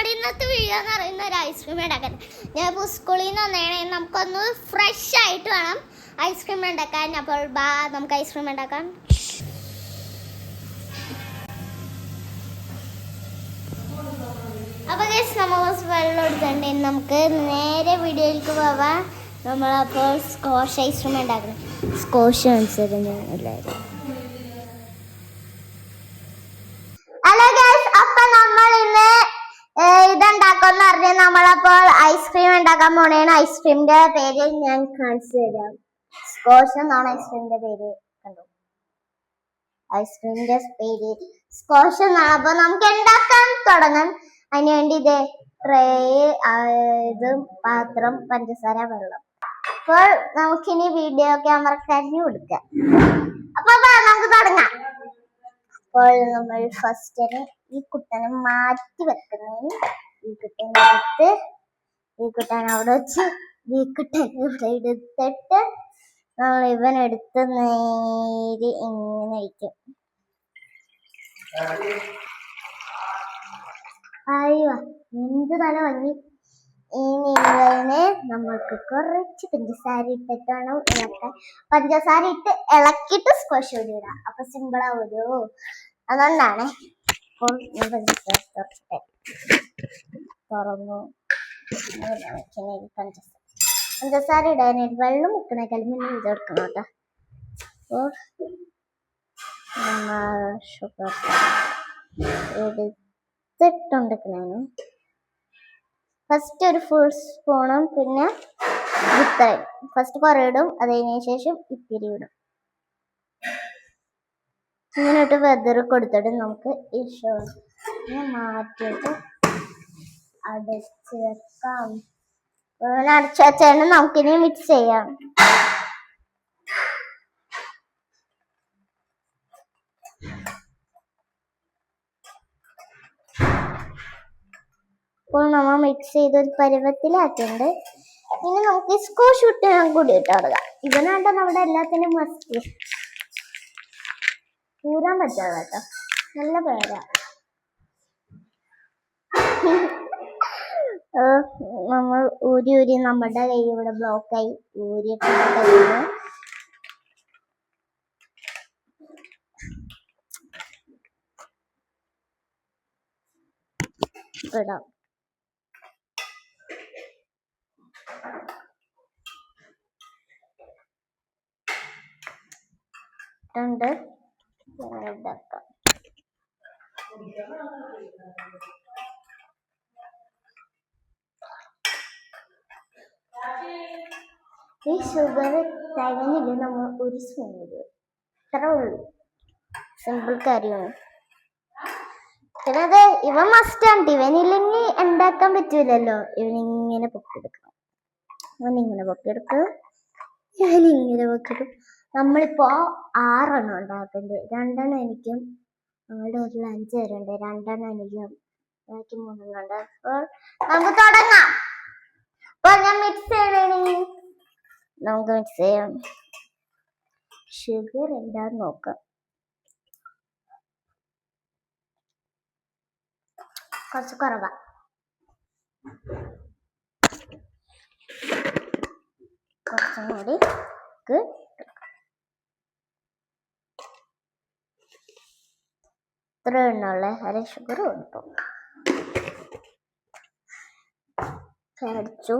നമ്മുടെ ഇന്നത്തെ വീഡിയോ എന്ന് പറയുന്ന ഒരു ഐസ്ക്രീം ഉണ്ടാക്കാൻ. ഞാൻ ഇപ്പോൾ സ്കൂളിൽ നിന്ന് വന്നേണേ നമുക്കൊന്ന് ഫ്രഷ് ആയിട്ട് വേണം ഐസ്ക്രീം ഉണ്ടാക്കാൻ. അപ്പോൾ നമുക്ക് ഐസ്ക്രീം ഉണ്ടാക്കാം. അപ്പോൾ നമ്മൾ വെള്ളം എടുത്തിട്ടുണ്ടെങ്കിൽ നമുക്ക് നേരെ വീഡിയോയിലേക്ക് പോവാം. നമ്മളപ്പോൾ സ്കോഷ് ഐസ്ക്രീം ഉണ്ടാക്കണം. സ്കോഷ് അനുസരിച്ച് എല്ലാവരും. ഹലോ ഗൈസ്, അപ്പൊ നമ്മൾ ഇന്ന് ഇതുണ്ടാക്കുമെന്ന് പറഞ്ഞാൽ നമ്മളപ്പോൾ ഐസ്ക്രീം ഉണ്ടാക്കാൻ പോണേണ്. ഐസ്ക്രീമിന്റെ പേര് ഞാൻ കാണിച്ചു തരാം. സ്കോഷ് എന്നാണ് ഐസ്ക്രീമിന്റെ പേര്. കണ്ടോ, ഐസ്ക്രീമിന്റെ പേര് സ്കോഷ് എന്നാണ്. അപ്പൊ നമുക്ക് ഉണ്ടാക്കാൻ തുടങ്ങാം. അതിനുവേണ്ടി ഇത് ട്രേ, ഇത് പാത്രം, പഞ്ചസാര, വെള്ളം. അപ്പോൾ നമുക്കിനി വീഡിയോ ക്യാമറക്കാരന് കൊടുക്കാം. അപ്പൊ നമുക്ക് തുടങ്ങാം. അപ്പോൾ നമ്മൾ ഫസ്റ്റ് ഈ കുട്ടനെ മാറ്റി വെക്കുന്നതിന് ഈ കുട്ടനെ എടുത്ത് ഈ കുട്ടനെ അവിടെ വെച്ച് ഈ കുട്ടനെ ഇവിടെ എടുത്തിട്ട് നമ്മൾ ഇവനെടുത്ത് നേരെ ഇങ്ങനെ വയ്ക്കും. അയ്യോ, എന്ത് തല ഭംഗി. ഇനി ഇവനെ നമ്മൾക്ക് കുറച്ച് പഞ്ചസാര ഇട്ടിട്ട് വേണം ഇളക്കാൻ. പഞ്ചസാര ഇട്ട് ഇളക്കിയിട്ട് സ്ക്വാഷ് കൂടി ഇടാം. അപ്പൊ സിമ്പിൾ ആവുമല്ലോ, അതുകൊണ്ടാണ്. അപ്പോൾ ഞാൻ പഞ്ചസാര തുറന്നു. പഞ്ചസാര ഇടാനായിട്ട് വെള്ളം മുക്കണേക്കാളും മുന്നേ ഇത് എടുക്കണം കേട്ടോ. അപ്പോൾ ഷുഗർ എടുത്തിട്ടുണ്ടെങ്കിലാണ് ഫസ്റ്റ് ഒരു ഫുൾ സ്പൂണും പിന്നെ ഇത്രയും. ഫസ്റ്റ് കുറേ ഇടും, അതിന് ശേഷം ഇത്തിരി ഇടും. ഇങ്ങനെയിട്ട് വെതറ് കൊടുത്തിട്ട് നമുക്ക് ഈ ഷുഗർ മാറ്റിയിട്ട് അടച്ച് വെക്കാം. അടച്ച് വെച്ചാൽ നമുക്കിനി മിക്സ് ചെയ്യാം. ഇപ്പോൾ നമ്മൾ മിക്സ് ചെയ്ത് ഒരു പരുവത്തിലാക്കിണ്ട്. ഇനി നമുക്ക് സ്കോഷ് കുട്ടനും കൂടി ഇട്ട് കൊടുക്കാം. ഇവനാണ്ട നമ്മുടെ എല്ലാത്തിനും മസ്റ്റ് കൂരാൻ പറ്റാതെ കേട്ടോ, നല്ല പേരാ. നമ്മൾ ഊരി നമ്മുടെ കൈ ഇവിടെ ബ്ലോക്കായി ഊരിയിട്ട് ഇടാം. രണ്ട് ഇതാക്കാം. ഈ ഷുഗർ തകഞ്ഞില്ല, നമ്മൾ ഒരു സ്പൂൺ ഇടും. ഇത്ര ഉള്ളു, സിമ്പിൾ കാര്യമാണ്. പിന്നെ അത് ഇവൻ മസ്റ്റാണ്. ഇവനില്ലെങ്കിൽ ഉണ്ടാക്കാൻ പറ്റൂലല്ലോ. ഇവനിങ്ങനെ പൊക്കിയെടുക്കണം. ഇവനിങ്ങനെ പൊക്കിയെടുക്കും, ഇവനിങ്ങനെ പൊക്കിയെടുക്കും. നമ്മളിപ്പോ 6 എണ്ണം ഉണ്ടാക്കുന്നുണ്ട്. 2 എണ്ണം എനിക്കും ഞങ്ങളുടെ വീട്ടിൽ 5 പേരുണ്ട്. 2 എണ്ണം എനിക്കും ബാക്കി 3 എണ്ണം ഉണ്ട്. അപ്പോൾ നമുക്ക് തുടങ്ങാം. അപ്പോൾ ഞാൻ മിക്സ് ചെയ്യണേ, നമുക്ക് മിക്സ് ചെയ്യാം. ഷുഗർ എന്താന്ന് നോക്കാം. കുറച്ച് കുറവാ. കുറച്ചും കൂടി ഇത്ര എണ്ണുള്ള അര ഷുഗർ കൊടുത്തു. അടിച്ചു.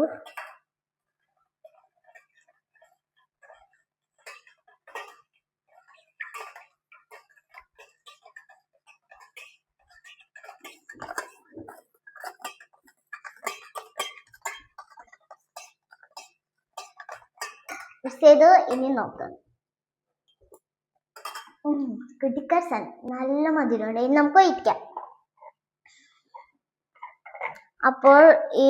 ചെയ്തു. ഇനി നോക്കാം. കിട്ടിക്കൻ നല്ല മധുരമുണ്ട്. ഇനി നമുക്ക് ഒഴിക്കാം. അപ്പോൾ ഈ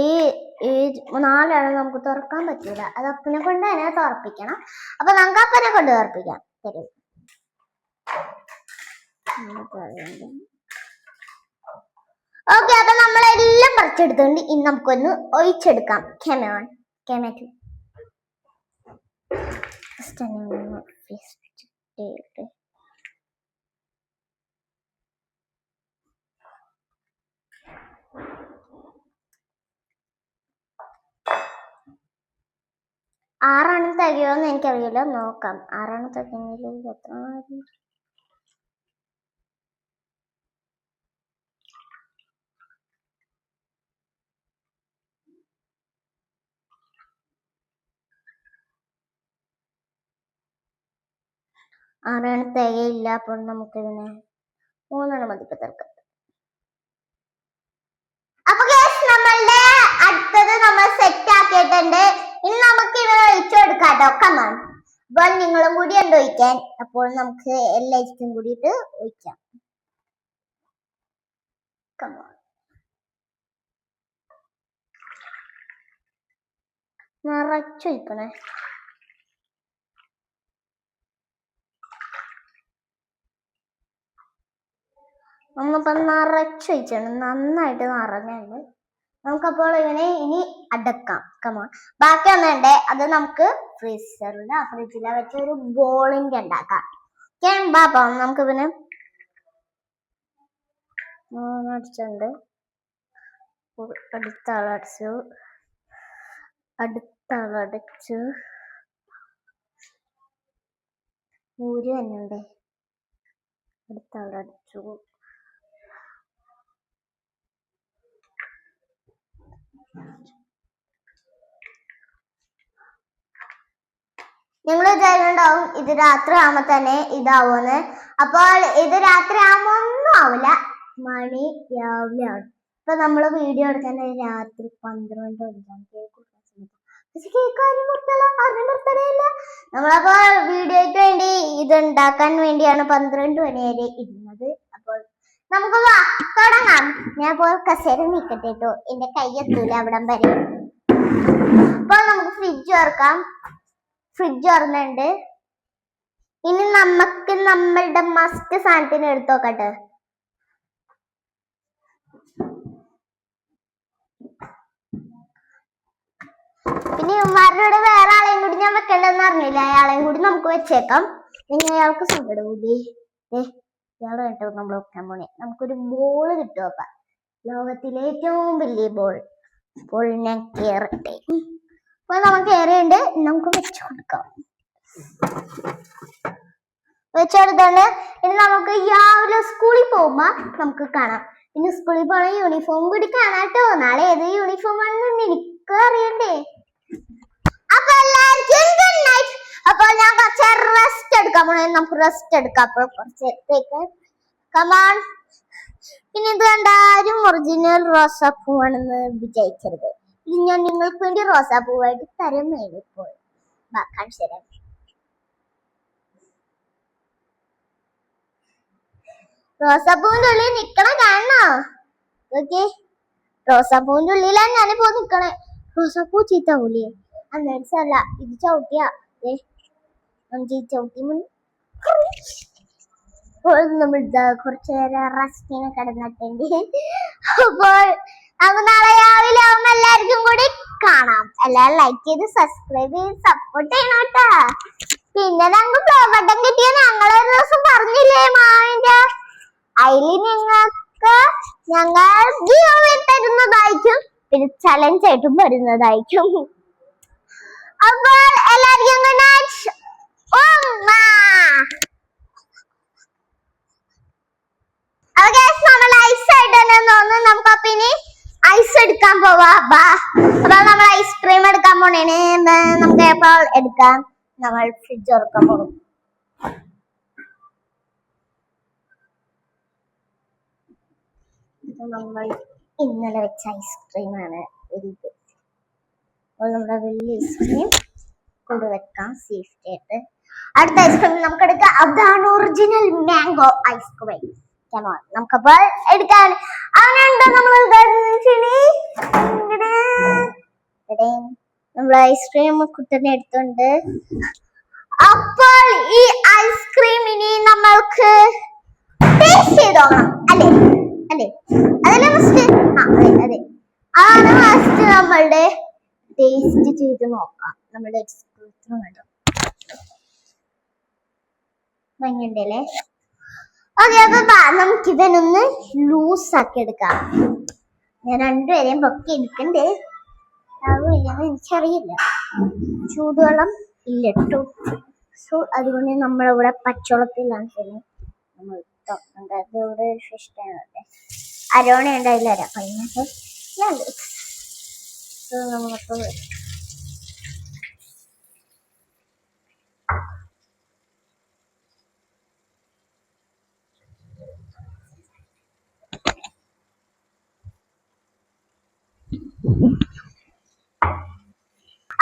4 എണ്ണം നമുക്ക് തുറക്കാൻ പറ്റൂല. അത് അപ്പനെ കൊണ്ട് തന്നെ തുറപ്പിക്കണം. അപ്പൊ നമുക്ക് അപ്പനെ കൊണ്ട് തുറപ്പിക്കാം. തരും. ഓക്കെ, അപ്പൊ നമ്മളെല്ലാം പറിച്ചെടുത്തോണ്ട് ഇനി നമുക്കൊന്ന് ഒഴിച്ചെടുക്കാം. കെമോൺ കെമറ്റു 6 തികയോന്ന് എനിക്കറിയില്ല, നോക്കാം. 6 തികഞ്ഞില്ലെങ്കിൽ എത്ര? 6 തികയില്ല. അപ്പോൾ നമുക്ക് ഇതിനെ 3 മതി തീർക്കാം. അപ്പൊ നമ്മളുടെ അടുത്തത് നമ്മൾ സെറ്റ് ആക്കിയിട്ടുണ്ട്. ഇനി നമുക്ക് ഇത് ഒഴിച്ചു കൊടുക്കാം കേട്ടോ. കമാൺ. അപ്പോൾ നിങ്ങളും കൂടി ഉണ്ട് ഒഴിക്കാൻ. അപ്പോൾ നമുക്ക് എല്ലാവർക്കും കൂടിയിട്ട് ഒഴിക്കാം. കമാൺ. നിറച്ചൊഴിക്കണേ. നമ്മളിപ്പം നിറച്ചൊഴിച്ചാണ്, നന്നായിട്ട് നിറഞ്ഞുണ്ട്. നമുക്കപ്പോൾ ഇവനെ ഇനി അടക്കാം. കമാൺ. ബാക്കി ഒന്നുണ്ട്, അത് നമുക്ക് ഫ്രിഡ്ജിലെ വെച്ച് ഒരു ബോളിന്റെ ഉണ്ടാക്കാം. ബാപ്പം നമുക്ക് പിന്നെ അടിച്ചുണ്ട്. അടുത്തളടിച്ചു, ഊര് തന്നെ ഉണ്ട്. അടുത്തളടിച്ചു. നിങ്ങൾ വിചാരിക്കുന്നുണ്ടാവും ഇത് രാത്രി ആവുമ്പോ തന്നെ ഇതാവുമെന്ന്. അപ്പോൾ ഇത് രാത്രി ആവുമ്പോ ഒന്നും ആവില്ല, മണി രാവിലെ ആണ്. ഇപ്പൊ നമ്മള് വീഡിയോ എടുക്കാൻ രാത്രി 12 മണിക്കാണ്. നമ്മളപ്പോ വീഡിയോയ്ക്ക് വേണ്ടി ഇത് ഉണ്ടാക്കാൻ വേണ്ടിയാണ് 12 മണി വരെ ഇരുന്നത്. അപ്പോൾ നമുക്ക് തുടങ്ങാം. ഞാൻ ഇപ്പോൾ കസേര നീക്കട്ടെ കേട്ടോ, എന്റെ കൈയെത്തൂല അവിടം വരെ. അപ്പൊ നമുക്ക് ഫ്രിഡ്ജ് തുറക്കാം. ഫ്രിഡ്ജ് തുറന്നുണ്ട്. ഇനി നമുക്ക് നമ്മളുടെ മസ്റ്റ് സാധനത്തിന് എടുത്തു നോക്കട്ടെ. പിന്നെ ഇവന്മാരുടെ വേറെ ആളെയും കൂടി ഞാൻ വെക്കണ്ടെന്ന് അറിഞ്ഞില്ല, അയാളെയും കൂടി നമുക്ക് വെച്ചേക്കാം. പിന്നെ അയാൾക്ക് സങ്കടം കൂടി. ഇയാൾ കേട്ടോ നമ്മൾ വെക്കാൻ പോണേ. നമുക്കൊരു ബോള് കിട്ടുമോ? ലോകത്തിലെ ഏറ്റവും വലിയ ബോൾ. അപ്പോൾ ഞാൻ കേറട്ടെ. അപ്പോൾ നമുക്ക് കയറിയുണ്ട്, നമുക്ക് വെച്ചു കൊടുക്കാം. വെച്ചെടുത്താണ്. ഇനി നമുക്ക് രാവിലെ സ്കൂളിൽ പോകുമ്പോ നമുക്ക് കാണാം. പിന്നെ സ്കൂളിൽ പോണ യൂണിഫോം കൂടി കാണാട്ടോ. നാളെ ഏത് യൂണിഫോം ആണെന്ന് എനിക്ക് അറിയണ്ടേ. അപ്പൊ എല്ലാവർക്കും ഗുഡ് നൈറ്റ്. അപ്പോൾ ഞാൻ കുറച്ച് റെസ്റ്റ് എടുക്കാൻ പോണേ. നമുക്ക് റെസ്റ്റ് എടുക്കാം. അപ്പോൾ കുറച്ചേരത്തേക്ക് കമാൺ. പിന്നെ ഇത് കണ്ടാരും ഒറിജിനൽ റോസാപ്പൂവാണെന്ന് വിചാരിക്കരുത്. ഇത് ഞാൻ നിങ്ങൾക്ക് വേണ്ടി റോസാപ്പൂവായിട്ട് തരുന്നതാണ്. ഇപ്പോൾ കാണിച്ചു തരാം. റോസാപ്പൂവിന്റെ ഉള്ളിൽ നിക്കണ കാണണോ? ഓക്കെ, റോസാപ്പൂവിന്റെ ഉള്ളിലാണ് ഞാനിപ്പോ നിക്കണേ. റോസാപ്പൂ ചീത്താവൂലേ? അല്ല, ഇത് ചവിട്ടിയാ ചവിട്ടി നമ്മൾ കുറച്ചു നേരം റെസ്റ്റിന് കിടന്നിട്ടുണ്ട്. അപ്പോൾ നമുക്ക് നാളെ രാവിലെ ആവുമ്പോ എല്ലാവർക്കും കൂടി കാണാം. എല്ലാവരും ലൈക്ക് ചെയ്ത് സബ്സ്ക്രൈബ് ചെയ്ത് സപ്പോർട്ട് ചെയ്യണം കേട്ടാ. പിന്നെ ഞങ്ങൾ പ്ലേ ബട്ടൺ കിട്ടിയ ഞങ്ങളൊരു ദിവസം പറഞ്ഞില്ലേ മാവിന്റെ, അതിൽ നിങ്ങൾക്ക് ഞങ്ങൾ ഗിവ് തരുന്നതായിരിക്കും. പിന്നെ ചലഞ്ച് ആയിട്ടും വരുന്നതായിരിക്കും. അപ്പോൾ എല്ലാവർക്കും ഗുഡ് നൈറ്റ്. നമ്മൾ ഐസ് ആയിട്ടാണ് തോന്നുന്നു. നമുക്ക് അപ്പൊ ഇനി ഐസ് എടുക്കാൻ പോവാ. അപ്പൊ നമ്മൾ ഐസ്ക്രീം എടുക്കാൻ പോണേന്. നമുക്ക് എപ്പോൾ എടുക്കാം? നമ്മൾ ഫ്രിഡ്ജ് തുറക്കാൻ പോകും. നമ്മൾ ഇന്നലെ വെച്ച ഐസ്ക്രീമാണ് ഇത്. അപ്പോൾ നമ്മുടെ വലിയ ഐസ്ക്രീം കൂടെ വെക്കാം സേഫ്റ്റി ആയിട്ട്. അടുത്ത ഐസ്ക്രീം നമുക്ക് എടുക്കാം. അതാണ് ഒറിജിനൽ മാംഗോ ഐസ്ക്രീം. നമുക്കപ്പോൾ എടുക്കാൻ അവനുണ്ടോ? നമ്മൾ ഐസ്ക്രീം കുട്ടനെ എടുത്തുണ്ട്. അപ്പോൾ ഈ ഐസ്ക്രീം ഇനി നമ്മൾക്ക് ടേസ്റ്റ് ചെയ്തോളാം. അല്ലേ അല്ലേ അതല്ലേ ഫസ്റ്റ്? അതെ അതാണ് ഫസ്റ്റ് നമ്മളുടെ ടേസ്റ്റ് ചെയ്ത് നോക്കാം. നമ്മുടെ ഐസ്ക്രീം കണ്ടോ ഭംഗിയുണ്ടല്ലേ? ഓക്കെ, അപ്പൊ നമുക്ക് ഇവനൊന്ന് ലൂസ് ആക്കി എടുക്കാം. ഞാൻ രണ്ടുപേരെയും പൊക്കി എടുക്കണ്ടേ, ആവില്ലെന്ന് എനിക്കറിയില്ല. ചൂടുവെള്ളം ഇല്ല കേട്ടോ. സോ അതുകൊണ്ട് നമ്മളിവിടെ പച്ചവെള്ളത്തിലാണ് നമ്മൾ തുറക്കുന്നത്. അതിവിടെ ഫിഷ് ടാങ്ക് അരോണ ഉണ്ടായില്ല കഴിഞ്ഞിട്ട് ഞാൻ നമുക്ക്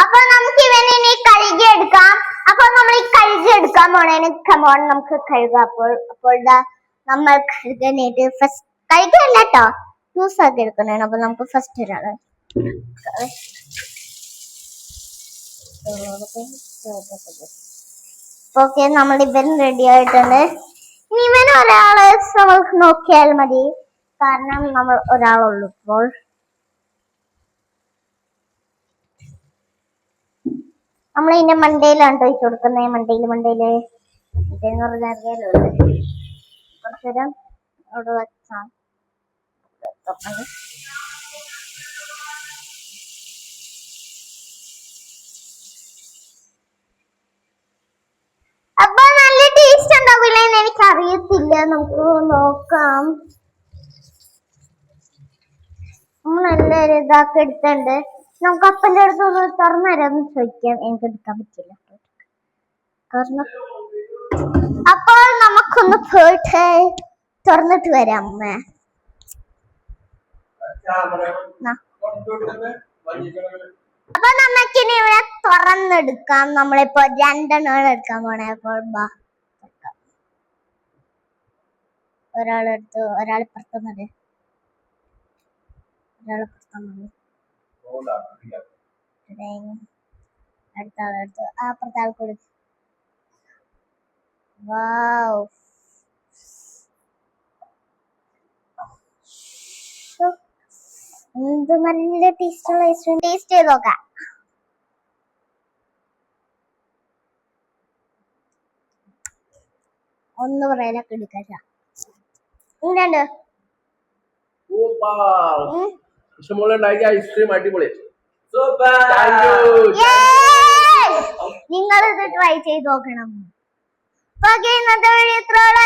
അപ്പൊ നമുക്ക് ഇവനെ ഇനി കഴുകിയെടുക്കാം. അപ്പൊ നമ്മൾ ഈ കഴുകിയെടുക്കാൻ പോണേന് കമോൺ നമുക്ക് കഴുകാം. അപ്പോൾ നമ്മൾ കഴുകാനായിട്ട് ഫസ്റ്റ് കഴുകല്ല കേട്ടോ, ജ്യൂസ് ആക്കി എടുക്കണേണ്. അപ്പൊ നമുക്ക് ഫസ്റ്റ് ഒരാള് ഓക്കെ, നമ്മൾ ഇവൻ റെഡി ആയിട്ടുണ്ട്. ഇനി ഇവൻ ഒരാള് നമ്മൾക്ക് നോക്കിയാൽ മതി, കാരണം നമ്മൾ ഒരാളുള്ളൂ ഇപ്പോൾ. നമ്മൾ ഇതിന്റെ മണ്ടയിലാണ് ഒഴിച്ചു കൊടുക്കുന്നത്. മണ്ടയില് ഇതെന്ന് പറഞ്ഞാൽ കുറച്ചുനേരം അവിടെ വെച്ചാൽ അപ്പൊ നല്ല ടേസ്റ്റ് ഉണ്ടാവില്ല എന്ന് എനിക്ക് അറിയത്തില്ല. നമുക്ക് നോക്കാം. നല്ലൊരു ഇതാക്കി എടുത്തുണ്ട്. നമുക്ക് അപ്പൻ്റെ അടുത്ത് ഒന്ന് തുറന്നു തരാമെന്ന് ചോദിക്കാം. എനിക്ക് എടുക്കാൻ പറ്റില്ല കാരണം. അപ്പോൾ നമുക്കൊന്ന് പോയിട്ട് തുറന്നിട്ട് വരാം. അമ്മ അപ്പൊ നമുക്കിനി ഇവിടെ തുറന്നെടുക്കാം. നമ്മളിപ്പോ 2 എണ്ണം എടുക്കാൻ പോണേ. അപ്പോൾ ഒരാളെടുത്ത് ഒരാളിപ്പുറത്തുന്നത് അടുത്ത ആളെടുത്ത് അപ്പുറത്തെ ആൾക്ക് കൊടുത്തു. വാവ്, എന്ത് നല്ല ടേസ്റ്റുള്ള ഐസ്ക്രീം. ടേസ്റ്റ് ചെയ്ത് നോക്കാം. ഒന്ന് പറയാനൊക്കെ എടുക്കാം. ഇങ്ങനെയുണ്ട്. ഐസ്ക്രീം അടിപൊളി. നിങ്ങൾ ഇത് ട്രൈ ചെയ്ത് നോക്കണം. ഓക്കെ, ഇന്നത്തെ വീഡിയോ ഇത്രയുള്ള.